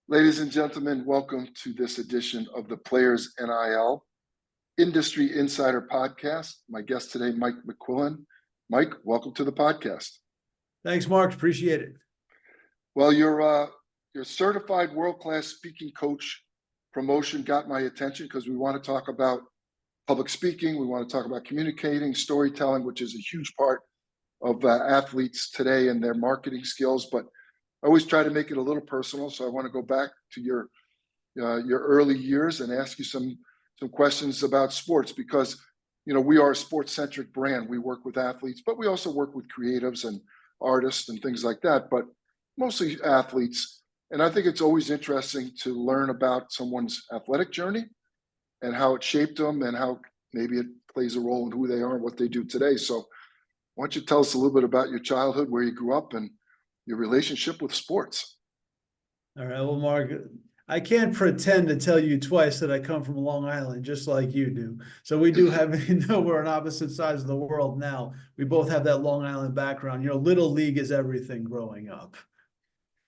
Ladies and gentlemen, welcome to this edition of the Players NIL Industry Insider Podcast. My guest today, Mike McQuillan. Mike, welcome to the podcast. Thanks, Mark. Appreciate it. Well, your certified world-class speaking coach promotion got my attention because we want to talk about public speaking. We want to talk about communicating, storytelling, which is a huge part of athletes today and their marketing skills. But I always try to make it a little personal. So I want to go back to your early years and ask you some questions about sports because, we are a sports-centric brand. We work with athletes, but we also work with creatives and artists and things like that, but mostly athletes. And I think it's always interesting to learn about someone's athletic journey and how it shaped them and how maybe it plays a role in who they are and what they do today. So why don't you tell us a little bit about your childhood, where you grew up, and your relationship with sports? All right. Well, Mark, I can't pretend to tell you twice that I come from Long Island, just like you do. So we do have, we're on opposite sides of the world now. We both have that Long Island background. Little league is everything growing up.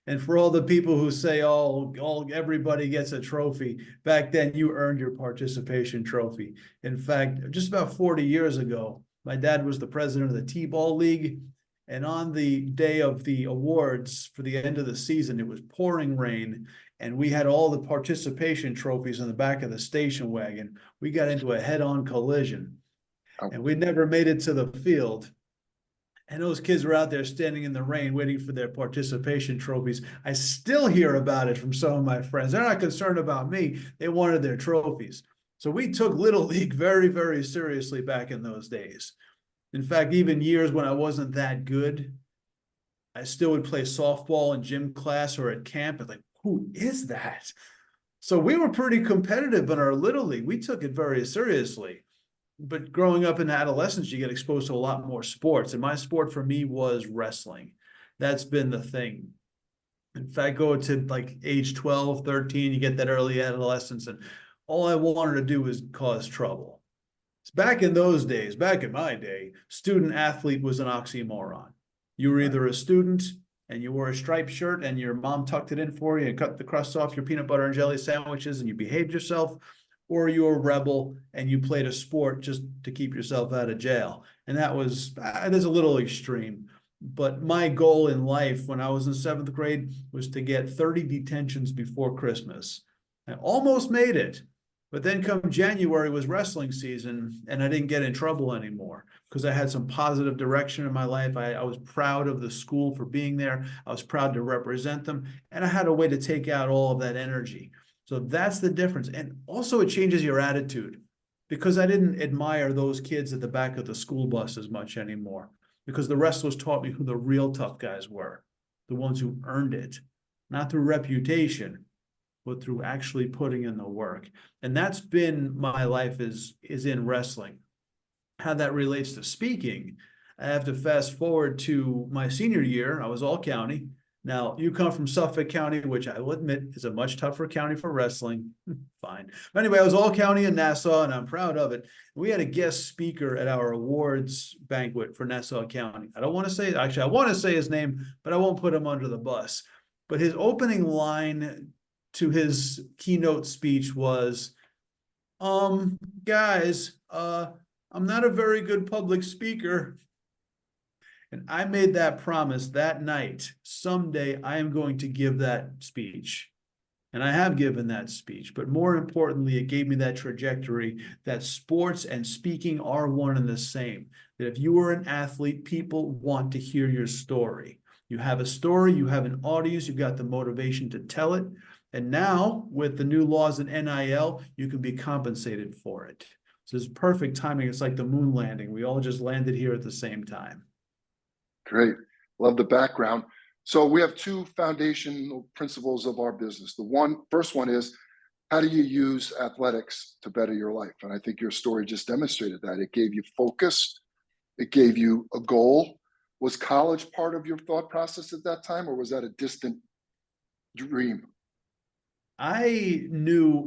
And for all the people who say, everybody gets a trophy, back then you earned your participation trophy. In fact, just about 40 years ago, my dad was the president of the T-ball league. And on the day of the awards for the end of the season, it was pouring rain, and we had all the participation trophies in the back of the station wagon. We got into a head-on collision, and we never made it to the field. And those kids were out there standing in the rain waiting for their participation trophies. I still hear about it from some of my friends. They're not concerned about me. They wanted their trophies. So we took Little League very, very seriously back in those days. In fact, even years when I wasn't that good, I still would play softball in gym class or at camp. And who is that? So we were pretty competitive in our Little League. We took it very seriously. But growing up in adolescence, you get exposed to a lot more sports. And my sport for me was wrestling. That's been the thing. In fact, go to age 12, 13, you get that early adolescence. And all I wanted to do was cause trouble. Back in those days, back in my day, student athlete was an oxymoron. You were either a student and you wore a striped shirt and your mom tucked it in for you and cut the crust off your peanut butter and jelly sandwiches and you behaved yourself, or you were a rebel and you played a sport just to keep yourself out of jail. And that was a little extreme. But my goal in life when I was in 7th grade was to get 30 detentions before Christmas. I almost made it. But then come January was wrestling season, and I didn't get in trouble anymore because I had some positive direction in my life. I was proud of the school for being there. I was proud to represent them, and I had a way to take out all of that energy. So that's the difference. And also it changes your attitude because I didn't admire those kids at the back of the school bus as much anymore because the wrestlers taught me who the real tough guys were, the ones who earned it, not through reputation, but through actually putting in the work. And that's been my life is in wrestling. How that relates to speaking, I have to fast forward to my senior year. I was all county. Now, you come from Suffolk County, which I will admit is a much tougher county for wrestling. Fine. But anyway, I was all county in Nassau, and I'm proud of it. We had a guest speaker at our awards banquet for Nassau County. I want to say his name, but I won't put him under the bus. But his opening line to his keynote speech was, guys, I'm not a very good public speaker. And I made that promise that night. Someday I am going to give that speech. And I have given that speech. But more importantly, it gave me that trajectory that sports and speaking are one and the same. That if you are an athlete, people want to hear your story. You have a story, you have an audience, you've got the motivation to tell it. And now, with the new laws in NIL, you can be compensated for it. So it's perfect timing. It's like the moon landing. We all just landed here at the same time. Great. Love the background. So we have two foundational principles of our business. First one is, how do you use athletics to better your life? And I think your story just demonstrated that. It gave you focus. It gave you a goal. Was college part of your thought process at that time, or was that a distant dream? I knew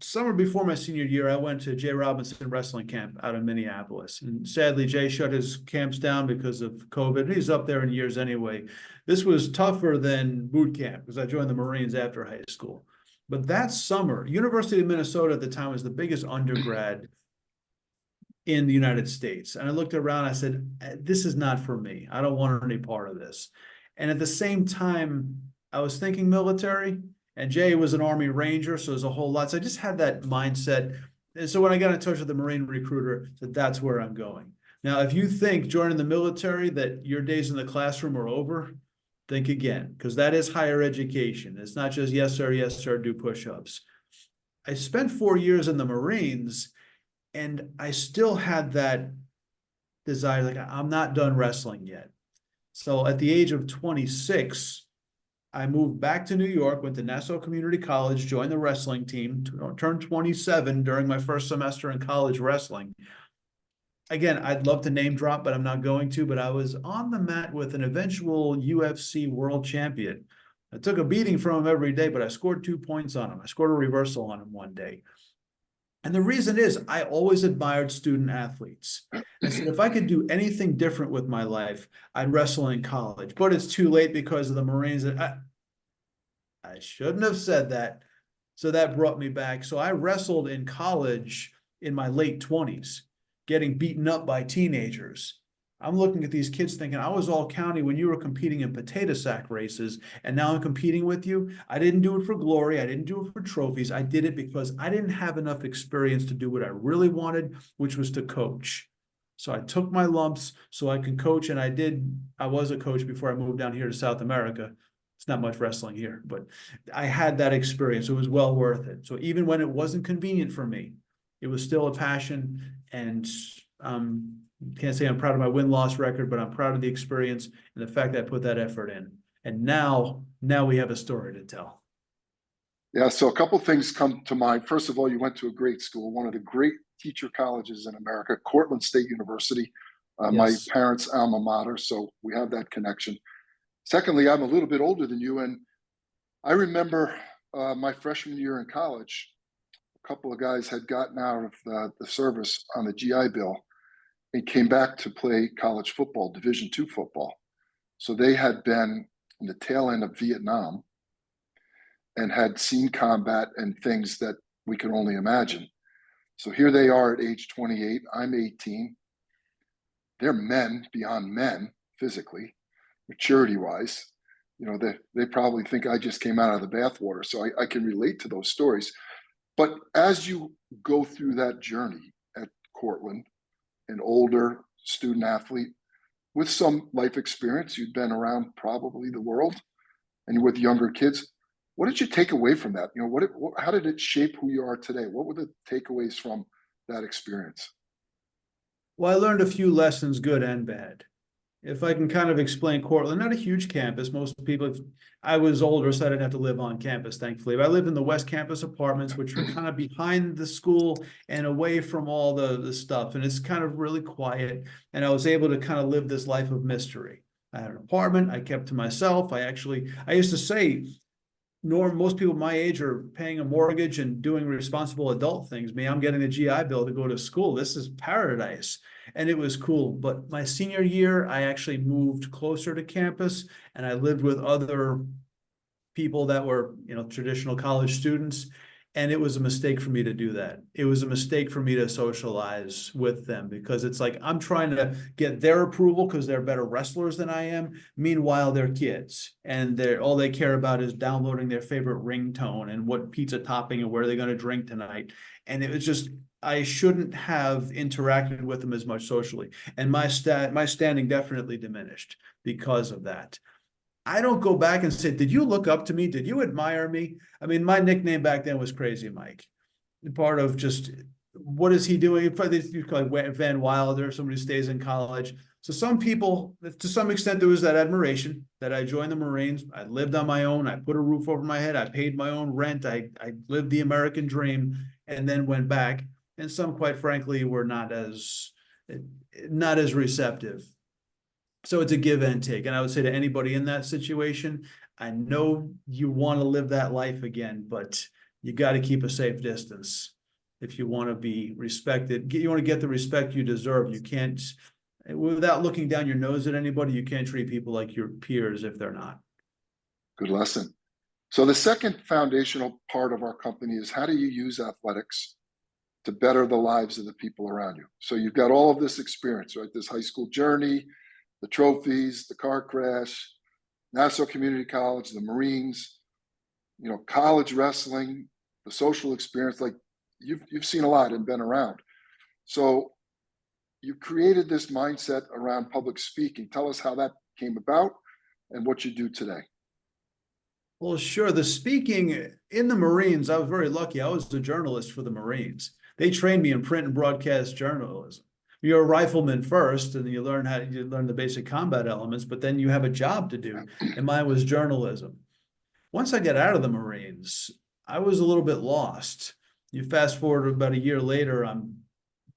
summer before my senior year, I went to Jay Robinson wrestling camp out in Minneapolis. And sadly, Jay shut his camps down because of COVID. He's up there in years anyway. This was tougher than boot camp because I joined the Marines after high school. But that summer, University of Minnesota at the time was the biggest undergrad in the United States. And I looked around, I said, this is not for me. I don't want any part of this. And at the same time, I was thinking military, and Jay was an Army Ranger, so there's a whole lot. So I just had that mindset. And so when I got in touch with the Marine recruiter, I said, that's where I'm going. Now, if you think joining the military that your days in the classroom are over, think again, because that is higher education. It's not just yes, sir, do push-ups. I spent 4 years in the Marines, and I still had that desire, like, I'm not done wrestling yet. So at the age of 26, I moved back to New York, went to Nassau Community College, joined the wrestling team, turned 27 during my first semester in college wrestling. Again, I'd love to name drop, but I'm not going to, but I was on the mat with an eventual UFC world champion. I took a beating from him every day, but I scored 2 points on him. I scored a reversal on him one day. And the reason is I always admired student athletes. I said, if I could do anything different with my life, I'd wrestle in college, but it's too late because of the Marines. I shouldn't have said that. So that brought me back. So I wrestled in college in my late 20s, getting beaten up by teenagers. I'm looking at these kids thinking, I was all county when you were competing in potato sack races, and now I'm competing with you. I didn't do it for glory. I didn't do it for trophies. I did it because I didn't have enough experience to do what I really wanted, which was to coach. So I took my lumps so I could coach, and I was a coach before I moved down here to South America. It's not much wrestling here, but I had that experience. It was well worth it. So even when it wasn't convenient for me, it was still a passion, and can't say I'm proud of my win-loss record, but I'm proud of the experience and the fact that I put that effort in. And now we have a story to tell. Yeah, so a couple things come to mind. First of all, you went to a great school, one of the great teacher colleges in America, Cortland State University, my Yes. parents' alma mater, so we have that connection. Secondly, I'm a little bit older than you, and I remember my freshman year in college, a couple of guys had gotten out of the service on the GI Bill and came back to play college football, Division II football. So they had been in the tail end of Vietnam and had seen combat and things that we can only imagine. So here they are at age 28, I'm 18. They're men beyond men physically, maturity-wise. You know, they probably think I just came out of the bathwater, so I can relate to those stories. But as you go through that journey at Cortland, an older student athlete with some life experience, you've been around probably the world, and with younger kids, what did you take away from that? You know, how did it shape who you are today? What were the takeaways from that experience? Well, I learned a few lessons, good and bad. If I can kind of explain Cortland, not a huge campus. Most people, I was older, so I didn't have to live on campus, thankfully. But I lived in the West Campus apartments, which are kind of behind the school and away from all the stuff. And it's kind of really quiet. And I was able to kind of live this life of mystery. I had an apartment I kept to myself. I used to say, most people my age are paying a mortgage and doing responsible adult things. Me, I'm getting the GI Bill to go to school. This is paradise. And it was cool. But my senior year, I actually moved closer to campus, and I lived with other people that were, traditional college students. And it was a mistake for me to do that. It was a mistake for me to socialize with them, because it's like I'm trying to get their approval because they're better wrestlers than I am. Meanwhile, they're kids, and all they care about is downloading their favorite ringtone and what pizza topping and where they're going to drink tonight. And it was just, I shouldn't have interacted with them as much socially. And my standing definitely diminished because of that. I don't go back and say, did you look up to me? Did you admire me? I mean, my nickname back then was Crazy Mike. Part of just, what is he doing? You call it Van Wilder, somebody who stays in college. So some people, to some extent, there was that admiration that I joined the Marines. I lived on my own. I put a roof over my head. I paid my own rent. I lived the American dream, and then went back. And some, quite frankly, were not as receptive. So it's a give and take. And I would say to anybody in that situation, I know you want to live that life again, but you got to keep a safe distance if you want to be respected. You want to get the respect you deserve. You can't, without looking down your nose at anybody, you can't treat people like your peers if they're not. Good lesson. So the second foundational part of our company is, how do you use athletics to better the lives of the people around you? So you've got all of this experience, right? This high school journey, the trophies, the car crash, Nassau Community College, the Marines, college wrestling, the social experience. Like, you've seen a lot and been around. So you created this mindset around public speaking. Tell us how that came about and what you do today. Well, sure. The speaking in the Marines, I was very lucky. I was a journalist for the Marines. They trained me in print and broadcast journalism. You're a rifleman first, and you learn the basic combat elements, but then you have a job to do. And mine was journalism. Once I got out of the Marines, I was a little bit lost. You fast forward about a year later, I'm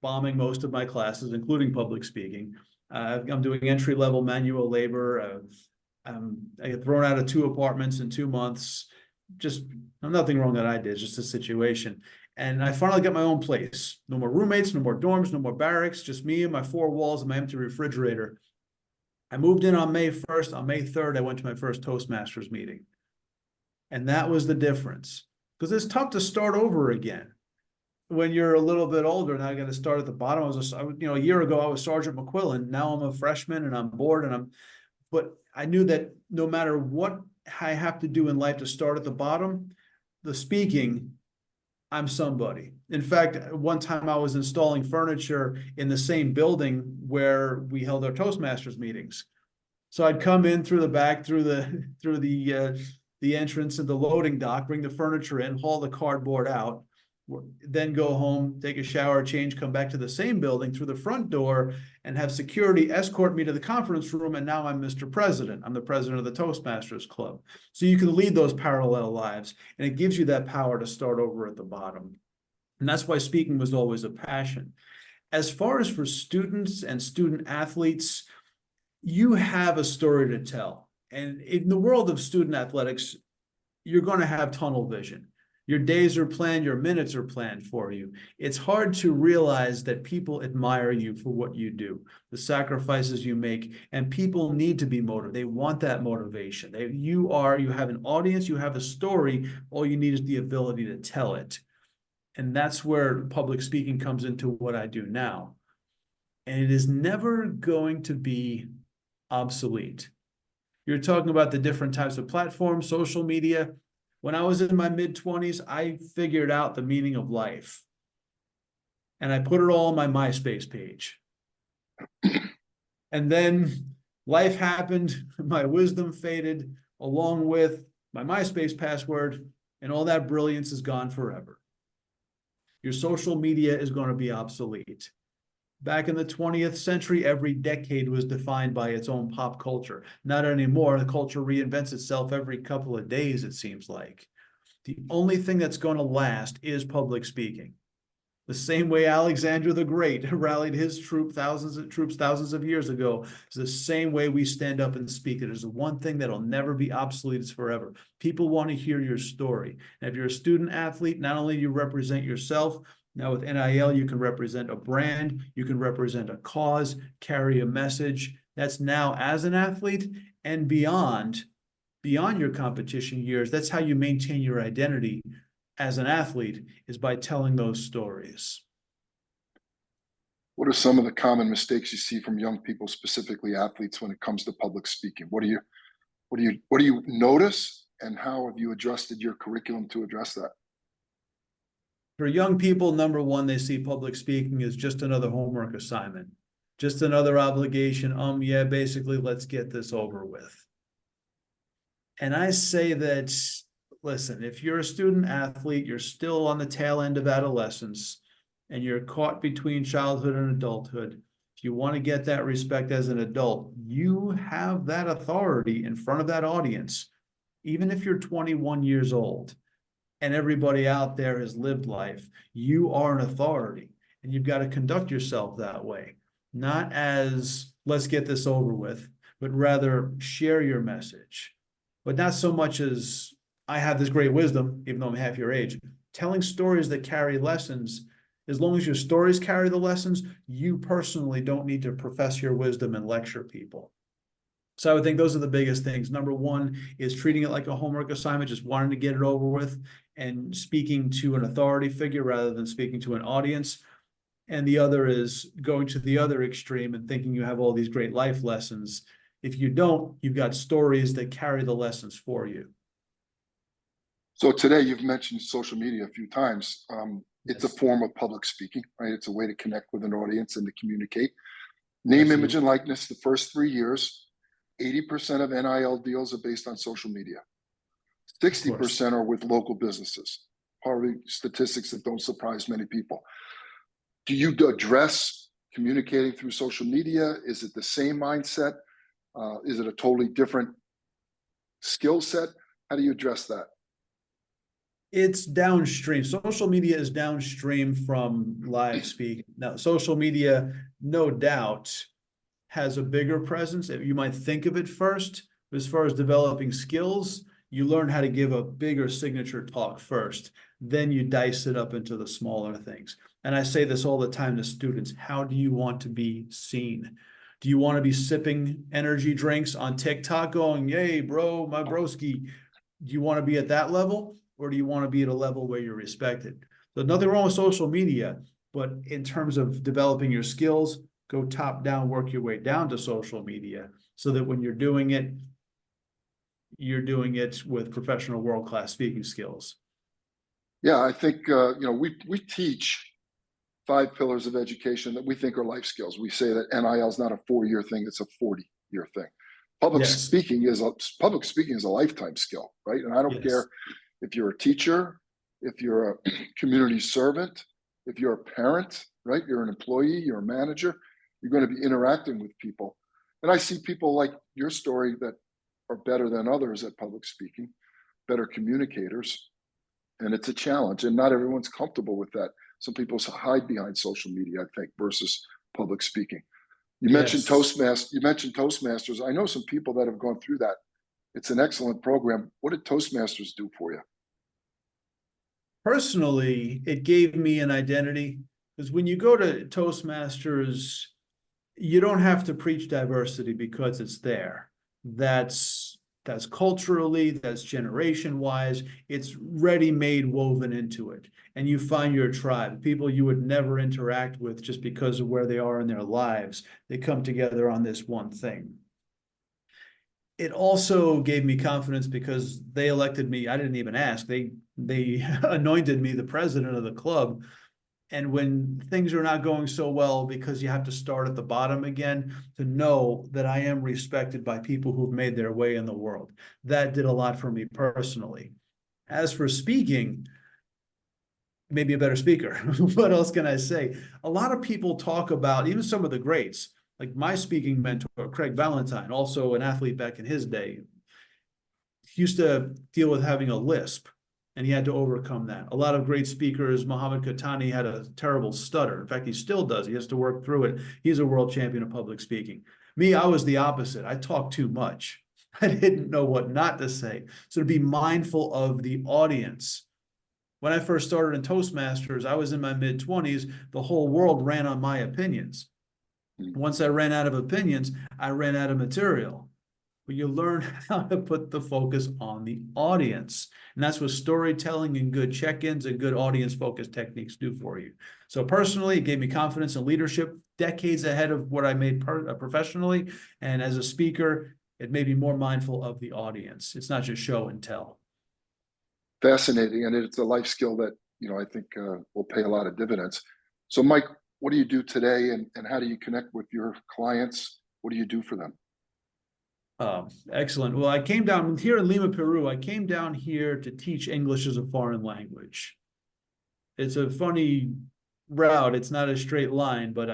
bombing most of my classes, including public speaking. I'm doing entry-level manual labor. I got thrown out of 2 apartments in 2 months. Just nothing wrong that I did, just a situation. And I finally got my own place. No more roommates, no more dorms, no more barracks, just me and my 4 walls and my empty refrigerator. I moved in on May 1st. On May 3rd, I went to my first Toastmasters meeting. And that was the difference. Because it's tough to start over again when you're a little bit older. Now I got to start at the bottom. A year ago, I was Sergeant McQuillan. Now I'm a freshman and I'm bored, but I knew that no matter what I have to do in life to start at the bottom, the speaking, I'm somebody. In fact, one time I was installing furniture in the same building where we held our Toastmasters meetings. So I'd come in through the back, through the entrance of the loading dock, bring the furniture in, haul the cardboard out, then go home, take a shower, change, come back to the same building through the front door and have security escort me to the conference room. And now I'm Mr. President. I'm the president of the Toastmasters Club. So you can lead those parallel lives, and it gives you that power to start over at the bottom. And that's why speaking was always a passion. As far as for students and student athletes, you have a story to tell. And in the world of student athletics, you're going to have tunnel vision. Your days are planned, your minutes are planned for you. It's hard to realize that people admire you for what you do, the sacrifices you make, and people need to be motivated. They want that motivation. You have an audience, you have a story. All you need is the ability to tell it. And that's where public speaking comes into what I do now. And it is never going to be obsolete. You're talking about the different types of platforms, social media. When I was in my mid-20s, I figured out the meaning of life. And I put it all on my MySpace page. And then life happened, my wisdom faded, along with my MySpace password, and all that brilliance is gone forever. Your social media is going to be obsolete. Back in the 20th century, every decade was defined by its own pop culture. Not anymore. The culture reinvents itself every couple of days, it seems like. The only thing that's going to last is public speaking. The same way Alexander the Great rallied his troops thousands of years ago, is the same way we stand up and speak. It is the one thing that'll never be obsolete. It's forever. People want to hear your story. And if you're a student athlete, not only do you represent yourself, now with NIL, you can represent a brand, you can represent a cause, carry a message. That's now as an athlete and beyond your competition years. That's how you maintain your identity as an athlete, is by telling those stories. What are some of the common mistakes you see from young people, specifically athletes, when it comes to public speaking? What do you notice, and how have you adjusted your curriculum to address that? For young people, number one, they see public speaking as just another homework assignment, just another obligation. Yeah, basically, let's get this over with. And I say that, listen, if you're a student athlete, you're still on the tail end of adolescence, and you're caught between childhood and adulthood. If you want to get that respect as an adult, you have that authority in front of that audience, even if you're 21 years old. And everybody out there has lived life. You are an authority, and you've got to conduct yourself that way. Not as, let's get this over with, but rather share your message. but not so much as I have this great wisdom, even though I'm half your age. Telling stories that carry lessons, as long as your stories carry the lessons, you personally don't need to profess your wisdom and lecture people. So I would think those are the biggest things. Number one is treating it like a homework assignment, just wanting to get it over with, and speaking to an authority figure rather than speaking to an audience. And the other is going to the other extreme and thinking you have all these great life lessons. If you don't, you've got stories that carry the lessons for you. So today you've mentioned social media a few times. It's a Yes. form of public speaking, right? It's a way to connect with an audience and to communicate. Name, Absolutely. image, and likeness, the first 3 years, 80% of NIL deals are based on social media. Of course. 60% are with local businesses. Probably statistics that don't surprise many people. Do you address communicating through social media? Is it the same mindset? Is it a totally different skill set? How do you address that? It's downstream. Social media is downstream from live speaking. Now, social media, no doubt, has a bigger presence. You might think of it first, but as far as developing skills, you learn how to give a bigger signature talk first. Then you dice it up into the smaller things. And I say this all the time to students. How do you want to be seen? Do you want to be sipping energy drinks on TikTok going, yay, bro, my broski? Do you want to be at that level? Or do you want to be at a level where you're respected? So nothing wrong with social media, but in terms of developing your skills, go top down, work your way down to social media so that when you're doing it with professional world-class speaking skills. Yeah, I think we teach 5 pillars of education that we think are life skills. We say that NIL is not a 4-year thing; it's a 40-year thing. Public Yes. speaking is a lifetime skill, right? And I don't care if you're a teacher, if you're a community servant, if you're a parent, right? You're an employee, you're a manager. You're going to be interacting with people, and I see people like your story that are better than others at public speaking, better communicators. And it's a challenge, and not everyone's comfortable with that. Some people hide behind social media, I think, versus public speaking. You mentioned Toastmasters. I know some people that have gone through that. It's an excellent program. What did Toastmasters do for you? Personally, it gave me an identity, because when you go to Toastmasters, you don't have to preach diversity because it's there. That's culturally, that's generation wise, it's ready-made, woven into it. And you find your tribe, people you would never interact with just because of where they are in their lives. They come together on this one thing. It also gave me confidence because they elected me. I didn't even ask. They anointed me the president of the club. And when things are not going so well, because you have to start at the bottom again, to know that I am respected by people who've made their way in the world. That did a lot for me personally. As for speaking, maybe a better speaker. What else can I say? A lot of people talk about, even some of the greats, like my speaking mentor, Craig Valentine, also an athlete back in his day, used to deal with having a lisp. And he had to overcome that. A lot of great speakers, Muhammad Khatani had a terrible stutter. In fact, he still does. He has to work through it. He's a world champion of public speaking. Me, I was the opposite. I talked too much. I didn't know what not to say. So to be mindful of the audience. When I first started in Toastmasters, I was in my mid-20s. The whole world ran on my opinions. Once I ran out of opinions, I ran out of material. But you learn how to put the focus on the audience. And that's what storytelling and good check-ins and good audience-focused techniques do for you. So personally, it gave me confidence in leadership, decades ahead of what I made professionally. And as a speaker, it made me more mindful of the audience. It's not just show and tell. Fascinating, and it's a life skill that I think will pay a lot of dividends. So, Mike, what do you do today, and how do you connect with your clients? What do you do for them? Excellent. Well, I came down here in Lima, Peru. I came down here to teach English as a foreign language. It's a funny route. It's not a straight line, but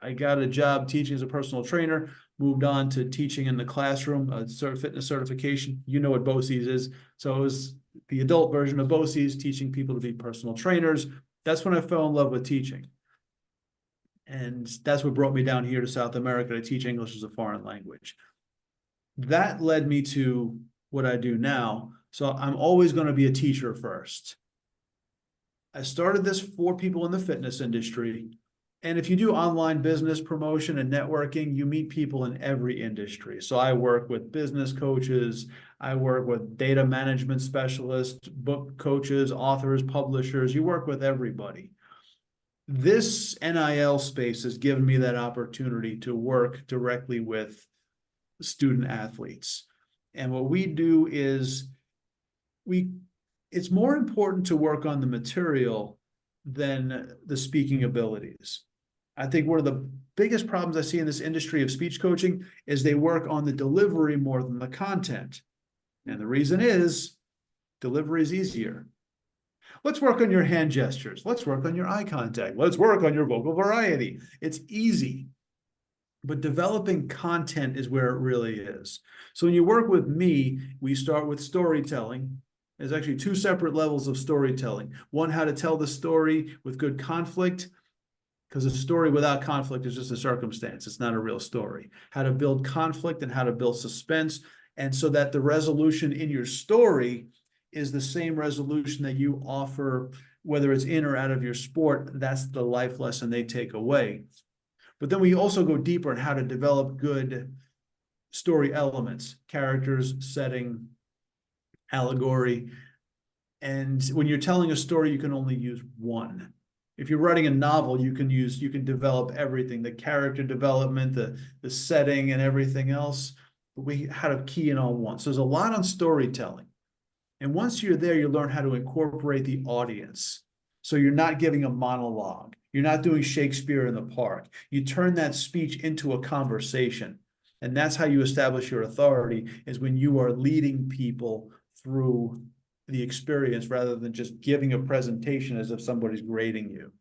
I got a job teaching as a personal trainer, moved on to teaching in the classroom, fitness certification. You know what BOCES is. So it was the adult version of BOCES, teaching people to be personal trainers. That's when I fell in love with teaching. And that's what brought me down here to South America to teach English as a foreign language. That led me to what I do now. So I'm always going to be a teacher first. I started this for people in the fitness industry. And if you do online business promotion and networking, you meet people in every industry. So I work with business coaches, I work with data management specialists, book coaches, authors, publishers. You work with everybody. This NIL space has given me that opportunity to work directly with student athletes. And what we do is it's more important to work on the material than the speaking abilities. I think one of the biggest problems I see in this industry of speech coaching is they work on the delivery more than the content. And the reason is delivery is easier. Let's work on your hand gestures. Let's work on your eye contact. Let's work on your vocal variety. It's easy. But developing content is where it really is. So when you work with me, we start with storytelling. There's actually two separate levels of storytelling. One, how to tell the story with good conflict, because a story without conflict is just a circumstance. It's not a real story. How to build conflict and how to build suspense. And so that the resolution in your story is the same resolution that you offer, whether it's in or out of your sport. That's the life lesson they take away. But then we also go deeper in how to develop good story elements, characters, setting, allegory. And when you're telling a story, you can only use one. If you're writing a novel, you can develop everything, the character development, the setting and everything else. But we had to key in on one. So there's a lot on storytelling. And once you're there, you learn how to incorporate the audience. So you're not giving a monologue. You're not doing Shakespeare in the Park. You turn that speech into a conversation. And that's how you establish your authority, is when you are leading people through the experience rather than just giving a presentation as if somebody's grading you.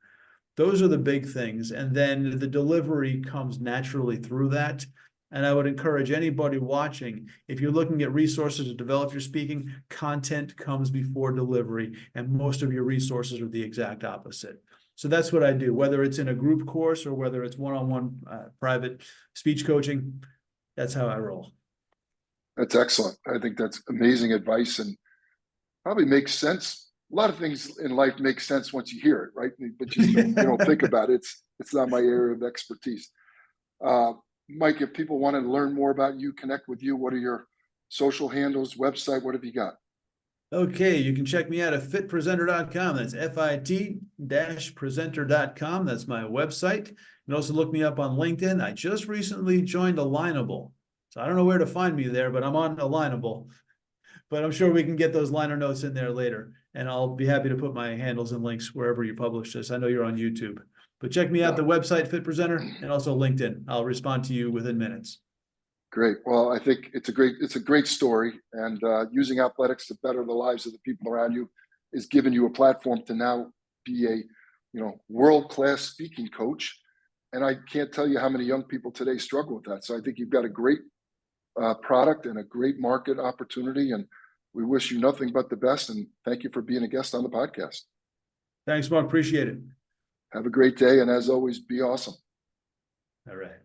Those are the big things. And then the delivery comes naturally through that. And I would encourage anybody watching, if you're looking at resources to develop your speaking, content comes before delivery, and most of your resources are the exact opposite. So that's what I do, whether it's in a group course or whether it's one-on-one private speech coaching. That's how I roll. That's excellent. I think that's amazing advice and probably makes sense. A lot of things in life make sense once you hear it, right? But you don't think about it. It's not my area of expertise. Mike, if people want to learn more about you, connect with you, what are your social handles, website, what have you got? Okay, you can check me out at fitpresenter.com. That's fit-presenter.com. That's my website. You can also look me up on LinkedIn. I just recently joined Alignable. So I don't know where to find me there, but I'm on Alignable. But I'm sure we can get those liner notes in there later. And I'll be happy to put my handles and links wherever you publish this. I know you're on YouTube. But check me out, the website, Fit Presenter, and also LinkedIn. I'll respond to you within minutes. Great. Well, I think it's a great story, and using athletics to better the lives of the people around you is giving you a platform to now be a world-class speaking coach. And I can't tell you how many young people today struggle with that. So I think you've got a great product and a great market opportunity, and we wish you nothing but the best. And thank you for being a guest on the podcast. Thanks, Mark. Appreciate it. Have a great day, and as always, be awesome. All right.